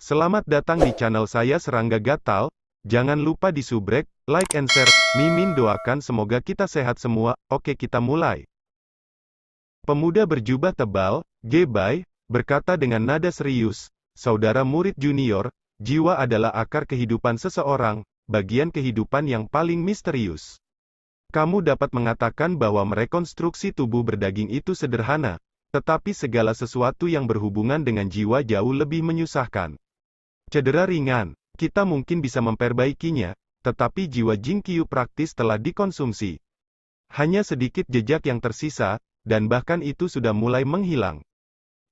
Selamat datang di channel saya Serangga Gatal. Jangan lupa di subrek, like and share. Mimin doakan semoga kita sehat semua. Oke, kita mulai. Pemuda berjubah tebal, Gebay, berkata dengan nada serius, "Saudara murid junior, jiwa adalah akar kehidupan seseorang, bagian kehidupan yang paling misterius. Kamu dapat mengatakan bahwa merekonstruksi tubuh berdaging itu sederhana, tetapi segala sesuatu yang berhubungan dengan jiwa jauh lebih menyusahkan. Cedera ringan, kita mungkin bisa memperbaikinya, tetapi jiwa Jingqiu praktis telah dikonsumsi. Hanya sedikit jejak yang tersisa, dan bahkan itu sudah mulai menghilang.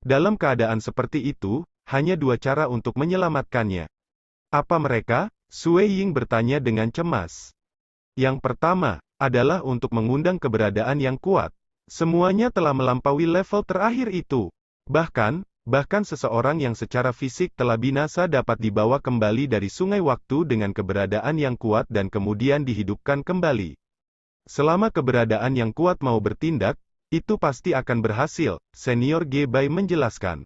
Dalam keadaan seperti itu, hanya dua cara untuk menyelamatkannya. Apa mereka?" Sui Ying bertanya dengan cemas. "Yang pertama, adalah untuk mengundang keberadaan yang kuat. Semuanya telah melampaui level terakhir itu. Bahkan seseorang yang secara fisik telah binasa dapat dibawa kembali dari sungai waktu dengan keberadaan yang kuat dan kemudian dihidupkan kembali. Selama keberadaan yang kuat mau bertindak, itu pasti akan berhasil," Senior Gebay menjelaskan.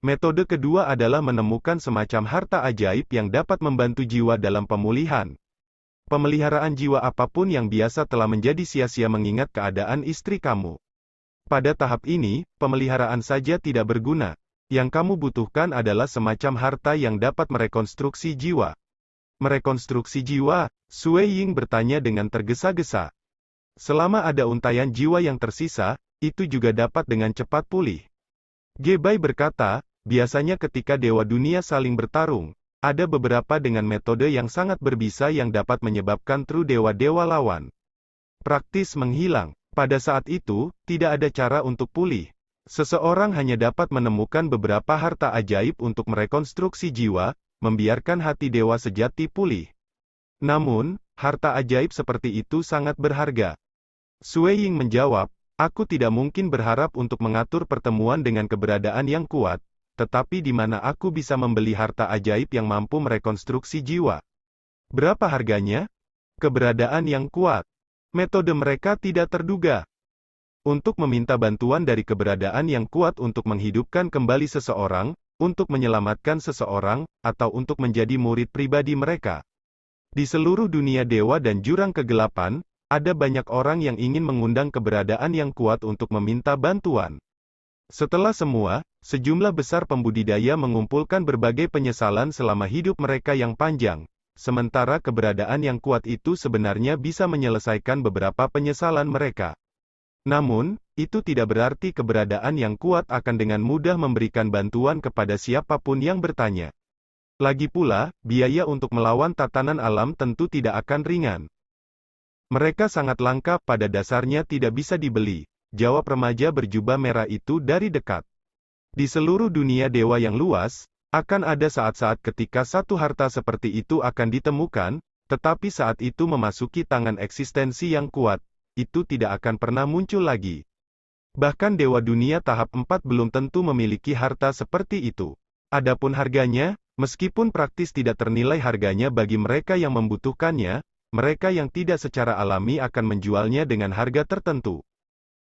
"Metode kedua adalah menemukan semacam harta ajaib yang dapat membantu jiwa dalam pemulihan. Pemeliharaan jiwa apapun yang biasa telah menjadi sia-sia mengingat keadaan istri kamu. Pada tahap ini, pemeliharaan saja tidak berguna. Yang kamu butuhkan adalah semacam harta yang dapat merekonstruksi jiwa." "Merekonstruksi jiwa?" Sui Ying bertanya dengan tergesa-gesa. "Selama ada untayan jiwa yang tersisa, itu juga dapat dengan cepat pulih." Gebay berkata, "Biasanya ketika dewa dunia saling bertarung, ada beberapa dengan metode yang sangat berbisa yang dapat menyebabkan true dewa-dewa lawan praktis menghilang. Pada saat itu, tidak ada cara untuk pulih. Seseorang hanya dapat menemukan beberapa harta ajaib untuk merekonstruksi jiwa, membiarkan hati dewa sejati pulih. Namun, harta ajaib seperti itu sangat berharga." Sui Ying menjawab, "Aku tidak mungkin berharap untuk mengatur pertemuan dengan keberadaan yang kuat, tetapi di mana aku bisa membeli harta ajaib yang mampu merekonstruksi jiwa. Berapa harganya? Keberadaan yang kuat. Metode mereka tidak terduga. Untuk meminta bantuan dari keberadaan yang kuat untuk menghidupkan kembali seseorang, untuk menyelamatkan seseorang, atau untuk menjadi murid pribadi mereka. Di seluruh dunia dewa dan jurang kegelapan, ada banyak orang yang ingin mengundang keberadaan yang kuat untuk meminta bantuan. Setelah semua, sejumlah besar pembudidaya mengumpulkan berbagai penyesalan selama hidup mereka yang panjang, sementara keberadaan yang kuat itu sebenarnya bisa menyelesaikan beberapa penyesalan mereka. Namun, itu tidak berarti keberadaan yang kuat akan dengan mudah memberikan bantuan kepada siapapun yang bertanya. Lagi pula, biaya untuk melawan tatanan alam tentu tidak akan ringan. Mereka sangat langka, pada dasarnya tidak bisa dibeli," jawab remaja berjubah merah itu dari dekat. "Di seluruh dunia dewa yang luas, akan ada saat-saat ketika satu harta seperti itu akan ditemukan, tetapi saat itu memasuki tangan eksistensi yang kuat, itu tidak akan pernah muncul lagi. Bahkan dewa dunia tahap 4 belum tentu memiliki harta seperti itu. Adapun harganya, meskipun praktis tidak ternilai harganya bagi mereka yang membutuhkannya, mereka yang tidak secara alami akan menjualnya dengan harga tertentu.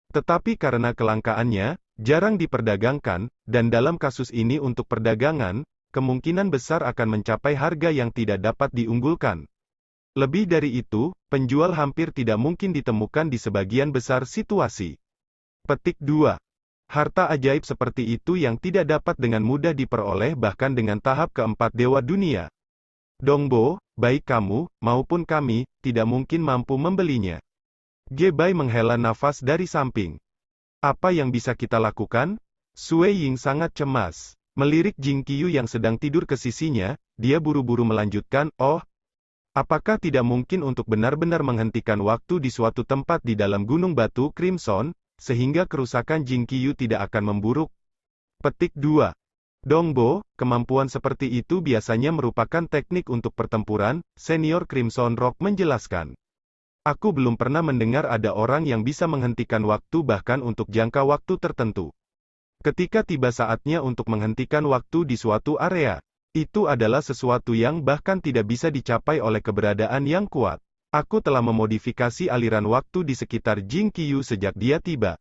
Tetapi karena kelangkaannya, jarang diperdagangkan, dan dalam kasus ini untuk perdagangan, kemungkinan besar akan mencapai harga yang tidak dapat diunggulkan. Lebih dari itu, penjual hampir tidak mungkin ditemukan di sebagian besar situasi." Petik 2. Harta ajaib seperti itu yang tidak dapat dengan mudah diperoleh bahkan dengan tahap keempat dewa dunia. Dongbo, baik kamu, maupun kami, tidak mungkin mampu membelinya. Gebay menghela nafas dari samping. "Apa yang bisa kita lakukan?" Sui Ying sangat cemas. Melirik Jingqiu yang sedang tidur ke sisinya, dia buru-buru melanjutkan, "Oh, apakah tidak mungkin untuk benar-benar menghentikan waktu di suatu tempat di dalam Gunung Batu Crimson, sehingga kerusakan Jingqiu tidak akan memburuk?" Petik 2. "Dongbo, kemampuan seperti itu biasanya merupakan teknik untuk pertempuran," Senior Crimson Rock menjelaskan. "Aku belum pernah mendengar ada orang yang bisa menghentikan waktu bahkan untuk jangka waktu tertentu. Ketika tiba saatnya untuk menghentikan waktu di suatu area, itu adalah sesuatu yang bahkan tidak bisa dicapai oleh keberadaan yang kuat. Aku telah memodifikasi aliran waktu di sekitar Jingqiu sejak dia tiba.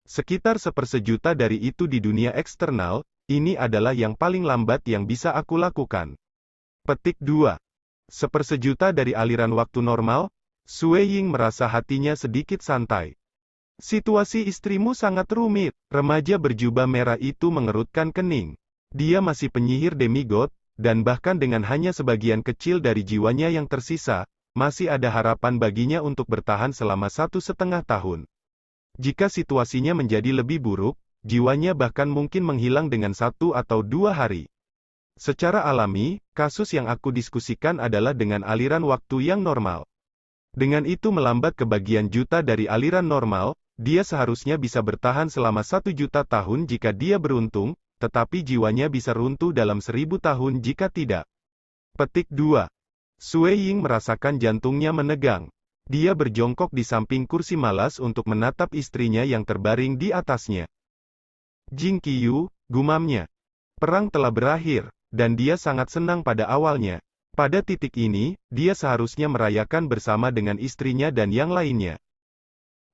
Sekitar 1/4 dari itu di dunia eksternal, ini adalah yang paling lambat yang bisa aku lakukan. Petik 2. Sepersejuta dari aliran waktu normal, Sue Ying merasa hatinya sedikit santai. Situasi istrimu sangat rumit, remaja berjubah merah itu mengerutkan kening. Dia masih penyihir demigod, dan bahkan dengan hanya sebagian kecil dari jiwanya yang tersisa, masih ada harapan baginya untuk bertahan selama 1,5 tahun. Jika situasinya menjadi lebih buruk, jiwanya bahkan mungkin menghilang dengan 1 atau 2 hari. Secara alami, kasus yang aku diskusikan adalah dengan aliran waktu yang normal. Dengan itu melambat ke bagian juta dari aliran normal, dia seharusnya bisa bertahan selama 1 juta tahun jika dia beruntung, tetapi jiwanya bisa runtuh dalam 1000 tahun jika tidak. Petik 2. Sue Ying merasakan jantungnya menegang. Dia berjongkok di samping kursi malas untuk menatap istrinya yang terbaring di atasnya. Jing Qiyu, gumamnya. Perang telah berakhir, dan dia sangat senang pada awalnya. Pada titik ini, dia seharusnya merayakan bersama dengan istrinya dan yang lainnya.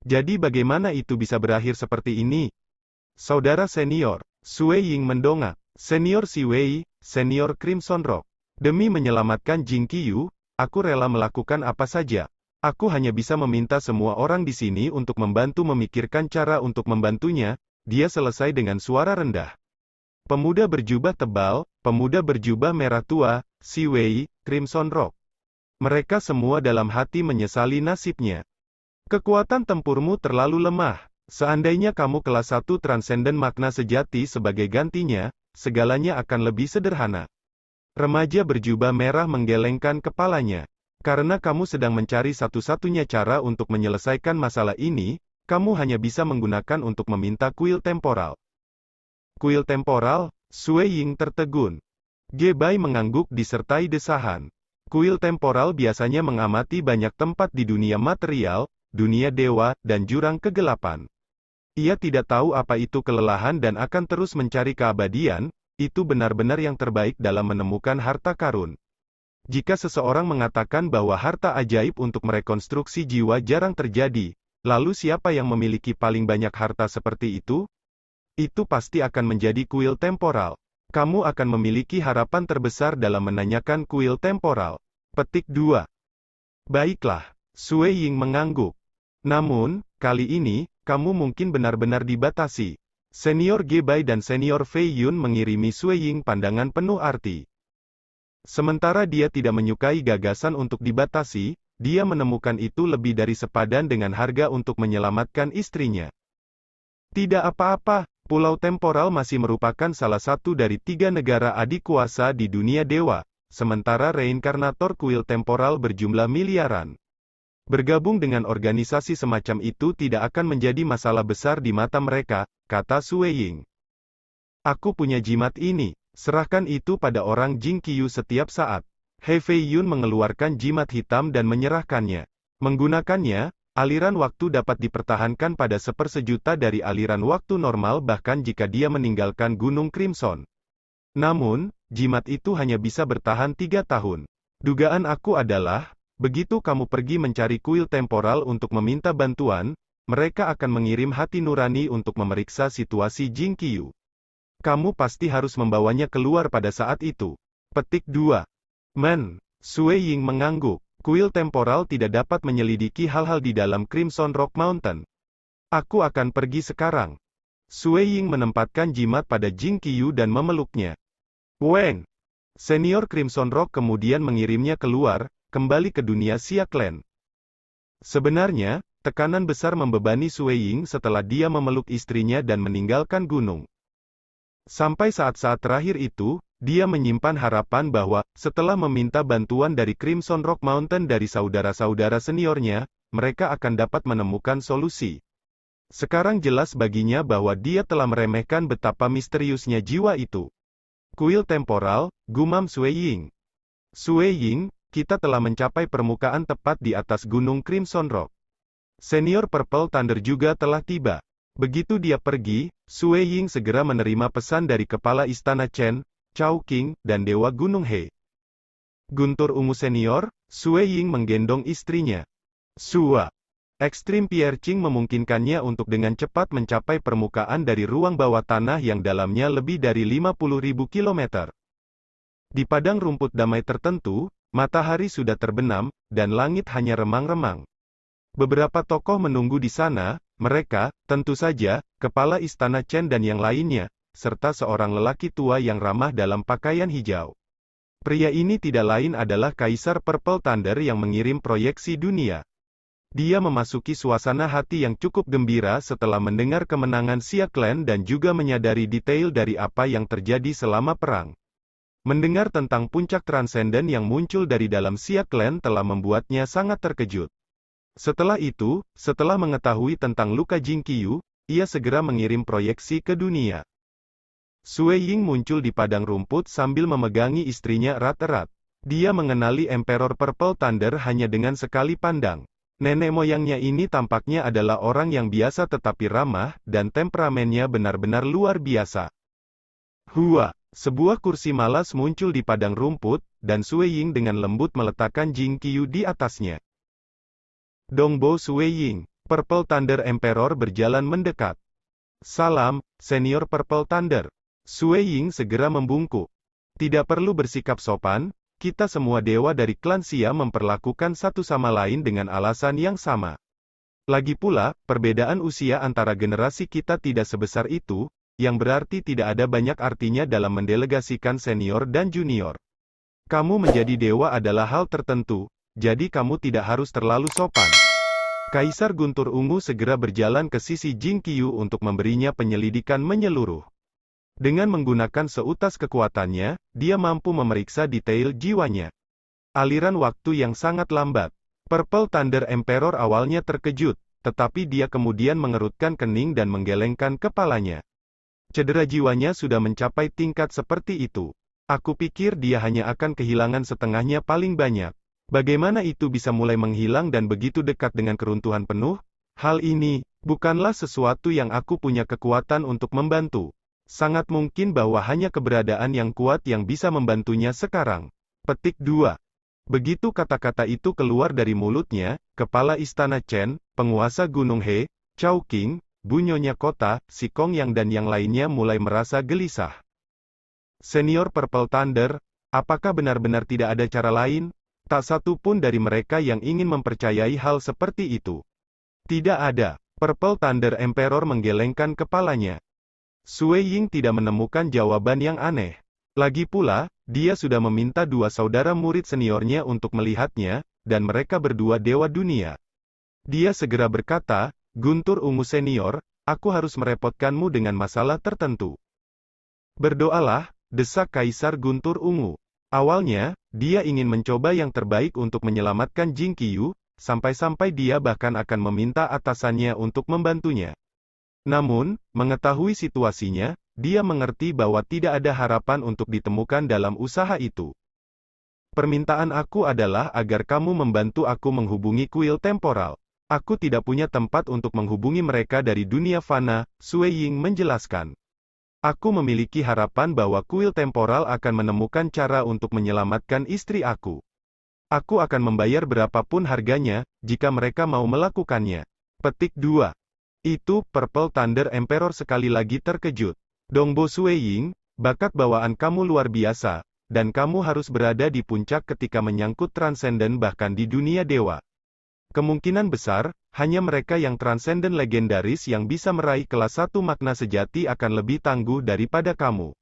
Jadi bagaimana itu bisa berakhir seperti ini? Saudara senior, Sue Ying mendongak. Senior Si Wei, senior Crimson Rock. Demi menyelamatkan Jing Qiyu, aku rela melakukan apa saja. Aku hanya bisa meminta semua orang di sini untuk membantu memikirkan cara untuk membantunya. Dia selesai dengan suara rendah. Pemuda berjubah tebal, pemuda berjubah merah tua, Si Wei, Crimson Rock. Mereka semua dalam hati menyesali nasibnya. Kekuatan tempurmu terlalu lemah. Seandainya kamu kelas 1 transenden makna sejati sebagai gantinya, segalanya akan lebih sederhana. Remaja berjubah merah menggelengkan kepalanya. Karena kamu sedang mencari satu-satunya cara untuk menyelesaikan masalah ini, kamu hanya bisa menggunakan untuk meminta kuil temporal. Kuil temporal? Sue Ying tertegun. Gebai mengangguk disertai desahan. Kuil temporal biasanya mengamati banyak tempat di dunia material, dunia dewa, dan jurang kegelapan. Ia tidak tahu apa itu kelelahan dan akan terus mencari keabadian, itu benar-benar yang terbaik dalam menemukan harta karun. Jika seseorang mengatakan bahwa harta ajaib untuk merekonstruksi jiwa jarang terjadi, lalu siapa yang memiliki paling banyak harta seperti itu? Itu pasti akan menjadi kuil temporal. Kamu akan memiliki harapan terbesar dalam menanyakan kuil temporal. Petik 2. Baiklah, Sue Ying mengangguk. Namun, kali ini, kamu mungkin benar-benar dibatasi. Senior Gebai dan Senior Fei Yun mengirimi Sue Ying pandangan penuh arti. Sementara dia tidak menyukai gagasan untuk dibatasi, dia menemukan itu lebih dari sepadan dengan harga untuk menyelamatkan istrinya. Tidak apa-apa, Pulau Temporal masih merupakan salah satu dari 3 negara adik kuasa di dunia dewa, sementara reinkarnator kuil temporal berjumlah miliaran. Bergabung dengan organisasi semacam itu tidak akan menjadi masalah besar di mata mereka, kata Sue Ying. Aku punya jimat ini, serahkan itu pada orang Jing Qiyu setiap saat. He Fei Yun mengeluarkan jimat hitam dan menyerahkannya. Menggunakannya, aliran waktu dapat dipertahankan pada 1/1 dari aliran waktu normal bahkan jika dia meninggalkan Gunung Crimson. Namun, jimat itu hanya bisa bertahan 3 tahun. Dugaan aku adalah, begitu kamu pergi mencari kuil temporal untuk meminta bantuan, mereka akan mengirim hati nurani untuk memeriksa situasi Jing Qiyu. Kamu pasti harus membawanya keluar pada saat itu. Petik 2. Sue Ying mengangguk. Kuil temporal tidak dapat menyelidiki hal-hal di dalam Crimson Rock Mountain. Aku akan pergi sekarang. Sue Ying menempatkan jimat pada Jing Qiyu dan memeluknya. Weng! Senior Crimson Rock kemudian mengirimnya keluar, kembali ke dunia Siaklen. Sebenarnya, tekanan besar membebani Sue Ying setelah dia memeluk istrinya dan meninggalkan gunung. Sampai saat-saat terakhir itu, dia menyimpan harapan bahwa, setelah meminta bantuan dari Crimson Rock Mountain dari saudara-saudara seniornya, mereka akan dapat menemukan solusi. Sekarang jelas baginya bahwa dia telah meremehkan betapa misteriusnya jiwa itu. Kuil temporal, gumam Sue Ying. Sue Ying, kita telah mencapai permukaan tepat di atas Gunung Crimson Rock. Senior Purple Thunder juga telah tiba. Begitu dia pergi, Sue Ying segera menerima pesan dari kepala istana Chen, Chowking, dan Dewa Gunung He. Guntur ungu senior, Sue Ying menggendong istrinya. Sua. Ekstrim piercing memungkinkannya untuk dengan cepat mencapai permukaan dari ruang bawah tanah yang dalamnya lebih dari 50.000 kilometer. Di padang rumput damai tertentu, matahari sudah terbenam, dan langit hanya remang-remang. Beberapa tokoh menunggu di sana, mereka, tentu saja, Kepala Istana Chen dan yang lainnya, serta seorang lelaki tua yang ramah dalam pakaian hijau. Pria ini tidak lain adalah Kaisar Purple Thunder yang mengirim proyeksi dunia. Dia memasuki suasana hati yang cukup gembira setelah mendengar kemenangan Xia Clan dan juga menyadari detail dari apa yang terjadi selama perang. Mendengar tentang puncak transenden yang muncul dari dalam Xia Clan telah membuatnya sangat terkejut. Setelah itu, setelah mengetahui tentang luka Jing Qiyu, ia segera mengirim proyeksi ke dunia. Sui Ying muncul di padang rumput sambil memegangi istrinya erat-erat. Dia mengenali Emperor Purple Thunder hanya dengan sekali pandang. Nenek moyangnya ini tampaknya adalah orang yang biasa tetapi ramah, dan temperamennya benar-benar luar biasa. Hua, sebuah kursi malas muncul di padang rumput, dan Sui Ying dengan lembut meletakkan Jing Qiyu di atasnya. Dongbo Sui Ying, Purple Thunder Emperor berjalan mendekat. Salam, Senior Purple Thunder. Sui Ying segera membungkuk. Tidak perlu bersikap sopan. Kita semua dewa dari klan Xia memperlakukan satu sama lain dengan alasan yang sama. Lagi pula, perbedaan usia antara generasi kita tidak sebesar itu, yang berarti tidak ada banyak artinya dalam mendelegasikan senior dan junior. Kamu menjadi dewa adalah hal tertentu, jadi kamu tidak harus terlalu sopan. Kaisar Guntur Ungu segera berjalan ke sisi Jing Qiyu untuk memberinya penyelidikan menyeluruh. Dengan menggunakan seutas kekuatannya, dia mampu memeriksa detail jiwanya. Aliran waktu yang sangat lambat. Purple Thunder Emperor awalnya terkejut, tetapi dia kemudian mengerutkan kening dan menggelengkan kepalanya. Cedera jiwanya sudah mencapai tingkat seperti itu. Aku pikir dia hanya akan kehilangan setengahnya paling banyak. Bagaimana itu bisa mulai menghilang dan begitu dekat dengan keruntuhan penuh? Hal ini, bukanlah sesuatu yang aku punya kekuatan untuk membantu. Sangat mungkin bahwa hanya keberadaan yang kuat yang bisa membantunya sekarang. Petik 2. Begitu kata-kata itu keluar dari mulutnya, Kepala Istana Chen, Penguasa Gunung He, Chao Qing, Bu Nyonya Kota, Si Kong Yang dan yang lainnya mulai merasa gelisah. Senior Purple Thunder, apakah benar-benar tidak ada cara lain? Tak satu pun dari mereka yang ingin mempercayai hal seperti itu. Tidak ada. Purple Thunder Emperor menggelengkan kepalanya. Sui Ying tidak menemukan jawaban yang aneh. Lagi pula, dia sudah meminta dua saudara murid seniornya untuk melihatnya, dan mereka berdua dewa dunia. Dia segera berkata, Guntur Ungu Senior, aku harus merepotkanmu dengan masalah tertentu. Berdoalah, desak Kaisar Guntur Ungu. Awalnya, dia ingin mencoba yang terbaik untuk menyelamatkan Jing Qiyu, sampai-sampai dia bahkan akan meminta atasannya untuk membantunya. Namun, mengetahui situasinya, dia mengerti bahwa tidak ada harapan untuk ditemukan dalam usaha itu. Permintaan aku adalah agar kamu membantu aku menghubungi kuil temporal. Aku tidak punya tempat untuk menghubungi mereka dari dunia fana, Sui Ying menjelaskan. Aku memiliki harapan bahwa kuil temporal akan menemukan cara untuk menyelamatkan istri aku. Aku akan membayar berapapun harganya, jika mereka mau melakukannya. Petik 2. Itu, Purple Thunder Emperor sekali lagi terkejut. Dongbo Sui Ying, bakat bawaan kamu luar biasa, dan kamu harus berada di puncak ketika menyangkut transenden bahkan di dunia dewa. Kemungkinan besar, hanya mereka yang transenden legendaris yang bisa meraih kelas 1 makna sejati akan lebih tangguh daripada kamu.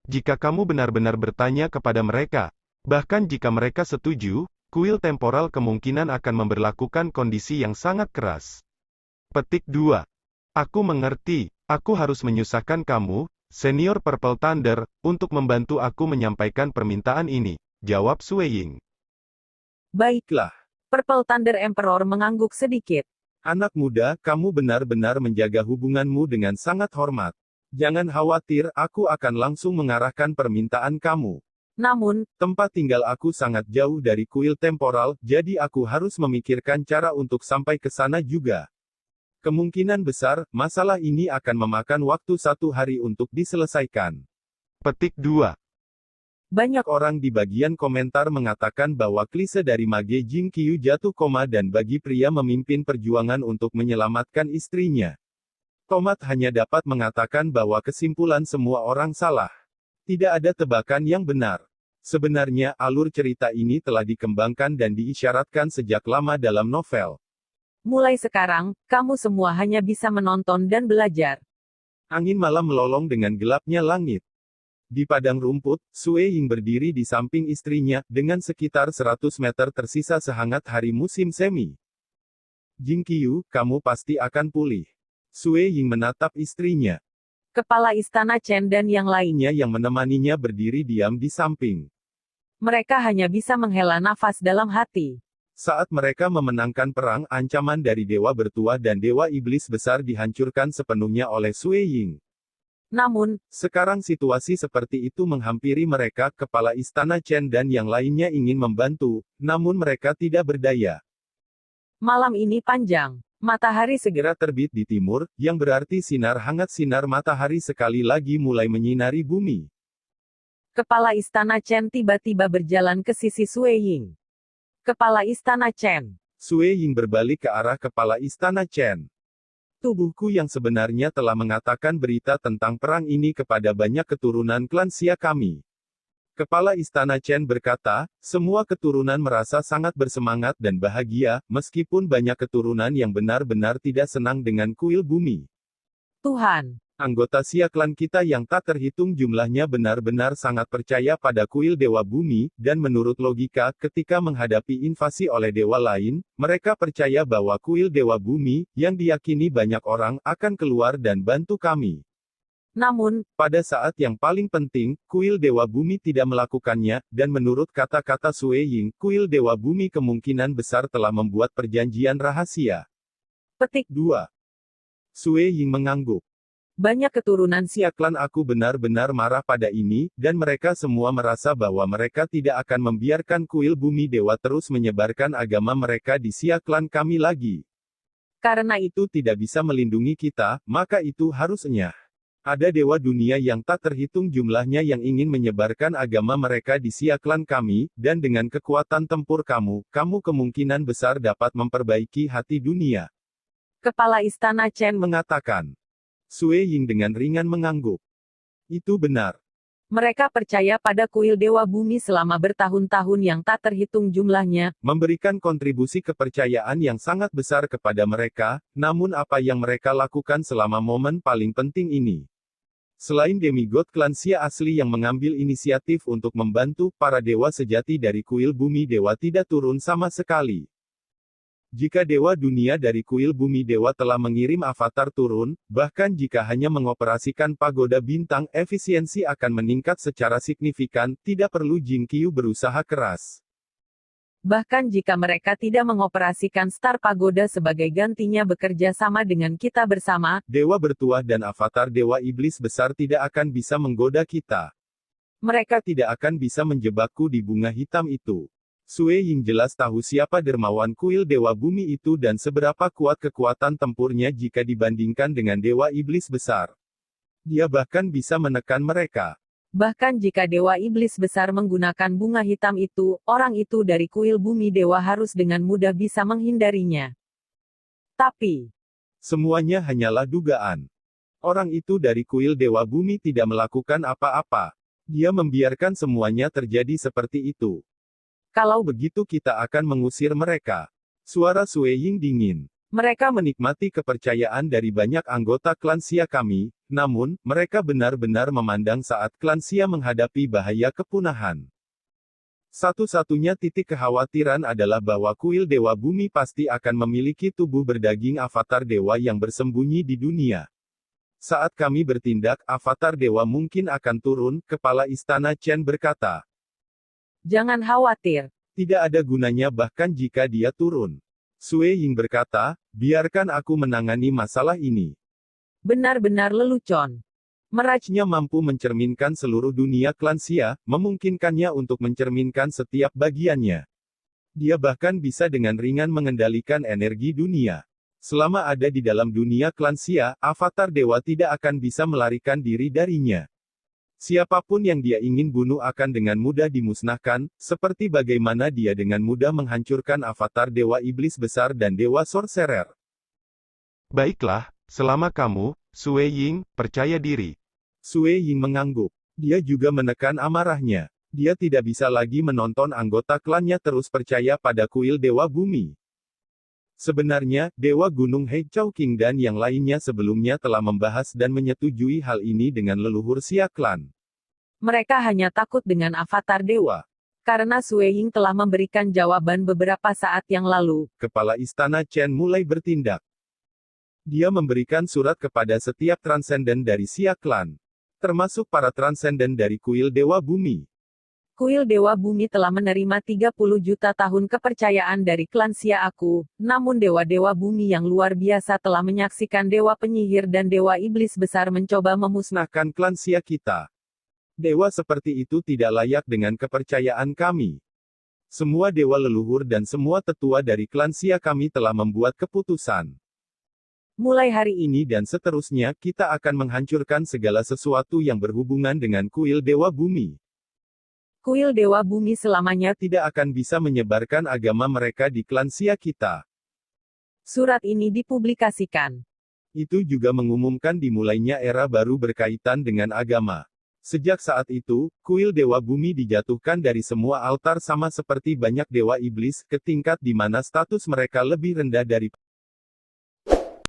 Jika kamu benar-benar bertanya kepada mereka, bahkan jika mereka setuju, kuil temporal kemungkinan akan memberlakukan kondisi yang sangat keras. Petik 2. Aku mengerti, aku harus menyusahkan kamu, Senior Purple Thunder, untuk membantu aku menyampaikan permintaan ini, jawab Sui Ying. Baiklah. Purple Thunder Emperor mengangguk sedikit. Anak muda, kamu benar-benar menjaga hubunganmu dengan sangat hormat. Jangan khawatir, aku akan langsung mengarahkan permintaan kamu. Namun, tempat tinggal aku sangat jauh dari kuil temporal, jadi aku harus memikirkan cara untuk sampai ke sana juga. Kemungkinan besar, masalah ini akan memakan waktu 1 hari untuk diselesaikan. Petik 2. Banyak orang di bagian komentar mengatakan bahwa klise dari Mage Jing Qiu jatuh koma dan bagi pria memimpin perjuangan untuk menyelamatkan istrinya. Tomat hanya dapat mengatakan bahwa kesimpulan semua orang salah. Tidak ada tebakan yang benar. Sebenarnya, alur cerita ini telah dikembangkan dan diisyaratkan sejak lama dalam novel. Mulai sekarang, kamu semua hanya bisa menonton dan belajar. Angin malam melolong dengan gelapnya langit. Di padang rumput, Sue Ying berdiri di samping istrinya, dengan sekitar 100 meter tersisa sehangat hari musim semi. Jing Qiu, kamu pasti akan pulih. Sue Ying menatap istrinya. Kepala istana Chen dan yang lainnya Yang menemaninya berdiri diam di samping. mereka hanya bisa menghela nafas dalam hati. Saat mereka memenangkan perang, ancaman dari dewa bertuah dan dewa iblis besar dihancurkan sepenuhnya oleh Sue Ying. Namun, Sekarang situasi seperti itu menghampiri mereka, kepala istana Chen dan yang lainnya ingin membantu, namun mereka tidak berdaya. malam ini panjang. Matahari segera Segera terbit di timur, yang berarti sinar hangat sinar matahari sekali lagi mulai menyinari bumi. Kepala istana Chen tiba-tiba berjalan ke sisi Sue Ying. Kepala istana Chen. Sue Ying berbalik ke arah kepala istana Chen. Tubuhku yang sebenarnya telah mengatakan berita tentang perang ini kepada banyak keturunan klan Xia kami. Kepala istana Chen berkata, semua keturunan merasa sangat bersemangat dan bahagia, meskipun banyak keturunan yang benar-benar tidak senang dengan kuil bumi. Tuhan. Anggota Xia klan kita yang tak terhitung jumlahnya benar-benar sangat percaya pada kuil Dewa Bumi, dan menurut logika, ketika menghadapi invasi oleh dewa lain, mereka percaya bahwa kuil Dewa Bumi, yang diyakini banyak orang, akan keluar dan bantu kami. Namun, Pada saat yang paling penting, kuil Dewa Bumi tidak melakukannya, dan menurut kata-kata Sue Ying, kuil Dewa Bumi kemungkinan besar telah membuat perjanjian rahasia. petik 2. Sue Ying mengangguk. banyak keturunan Xia klan aku benar-benar marah pada ini, dan mereka semua merasa bahwa mereka tidak akan membiarkan kuil bumi dewa terus menyebarkan agama mereka di Xia klan kami lagi. karena itu. Itu tidak bisa melindungi kita, maka itu harusnya. Ada dewa dunia yang tak terhitung jumlahnya yang ingin menyebarkan agama mereka di Xia klan kami, dan dengan kekuatan tempur kamu kemungkinan besar dapat memperbaiki hati dunia. Kepala istana Chen Mengatakan. Sue Ying dengan ringan mengangguk. Itu benar. mereka percaya pada kuil Dewa Bumi selama bertahun-tahun yang tak terhitung jumlahnya. Memberikan kontribusi kepercayaan yang sangat besar kepada mereka, namun apa yang mereka lakukan selama momen paling penting ini? Selain demigod klan Xia asli yang mengambil inisiatif untuk membantu, para dewa sejati dari kuil bumi dewa tidak turun sama sekali. Jika dewa dunia dari kuil bumi dewa telah mengirim avatar turun, bahkan jika hanya mengoperasikan pagoda bintang, efisiensi akan meningkat secara signifikan, tidak perlu Jing Qiu berusaha keras. Bahkan jika mereka tidak mengoperasikan Star Pagoda sebagai gantinya bekerja sama dengan kita bersama, Dewa bertuah dan avatar dewa iblis besar tidak akan bisa menggoda kita. mereka Mereka tidak akan bisa menjebakku di bunga hitam itu. Sue Ying jelas tahu siapa dermawan kuil Dewa Bumi itu dan seberapa kuat kekuatan tempurnya jika dibandingkan dengan Dewa Iblis besar. Dia bahkan bisa menekan mereka. bahkan jika Dewa Iblis besar menggunakan bunga hitam itu, orang itu dari kuil Bumi Dewa harus dengan mudah bisa menghindarinya. Tapi, Semuanya hanyalah dugaan. Orang itu dari kuil Dewa Bumi tidak melakukan apa-apa. Dia membiarkan semuanya terjadi seperti itu. kalau Begitu kita akan mengusir mereka. Suara Sue Ying dingin. mereka Menikmati kepercayaan dari banyak anggota klan Xia kami, namun, mereka benar-benar memandang saat klan Xia menghadapi bahaya kepunahan. Satu-satunya titik kekhawatiran adalah bahwa kuil Dewa Bumi pasti akan memiliki tubuh berdaging avatar dewa yang bersembunyi di dunia. Saat kami bertindak, avatar dewa mungkin akan turun, kepala istana Chen berkata. jangan khawatir. Tidak ada gunanya bahkan jika dia turun. Sue Ying berkata, biarkan aku menangani masalah ini. Benar-benar lelucon. Merajnya mampu mencerminkan seluruh dunia klan Xia, memungkinkannya untuk mencerminkan setiap bagiannya. Dia bahkan bisa dengan ringan mengendalikan energi dunia. Selama ada di dalam dunia klan Xia, avatar dewa tidak akan bisa melarikan diri darinya. Siapapun yang dia ingin bunuh akan dengan mudah dimusnahkan, seperti bagaimana dia dengan mudah menghancurkan avatar Dewa Iblis Besar dan Dewa Sorcerer. Baiklah, selama kamu, Sui Ying, percaya diri. Sui Ying mengangguk. Dia juga menekan amarahnya. Dia tidak bisa lagi menonton anggota klannya terus percaya pada kuil Dewa Bumi. Sebenarnya, Dewa Gunung He Chao King dan yang lainnya sebelumnya telah membahas dan menyetujui hal ini dengan leluhur Xia Clan. Mereka hanya takut dengan avatar dewa. Karena Sui Ying telah memberikan jawaban beberapa saat yang lalu. Kepala Istana Chen mulai bertindak. Dia memberikan surat kepada setiap transenden dari Xia Clan. Termasuk para transenden dari kuil Dewa Bumi. Kuil Dewa Bumi telah menerima 30 juta tahun kepercayaan dari klan Xia Aku, namun Dewa-Dewa Bumi yang luar biasa telah menyaksikan Dewa Penyihir dan Dewa Iblis Besar mencoba memusnahkan klan Xia kita. Dewa seperti itu tidak layak dengan kepercayaan kami. Semua dewa leluhur dan semua tetua dari klan Xia kami telah membuat keputusan. Mulai hari ini dan seterusnya, kita akan menghancurkan segala sesuatu yang berhubungan dengan kuil Dewa Bumi. Kuil Dewa Bumi selamanya tidak akan bisa menyebarkan agama mereka di klan Xia kita. Surat ini dipublikasikan. Itu juga mengumumkan dimulainya era baru berkaitan dengan agama. Sejak saat itu, kuil Dewa Bumi dijatuhkan dari semua altar sama seperti banyak dewa iblis, ke tingkat di mana status mereka lebih rendah dari.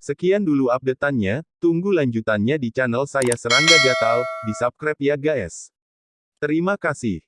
Sekian dulu update-annya, tunggu lanjutannya di channel saya Serangga Gatal, di subscribe ya guys. Terima kasih.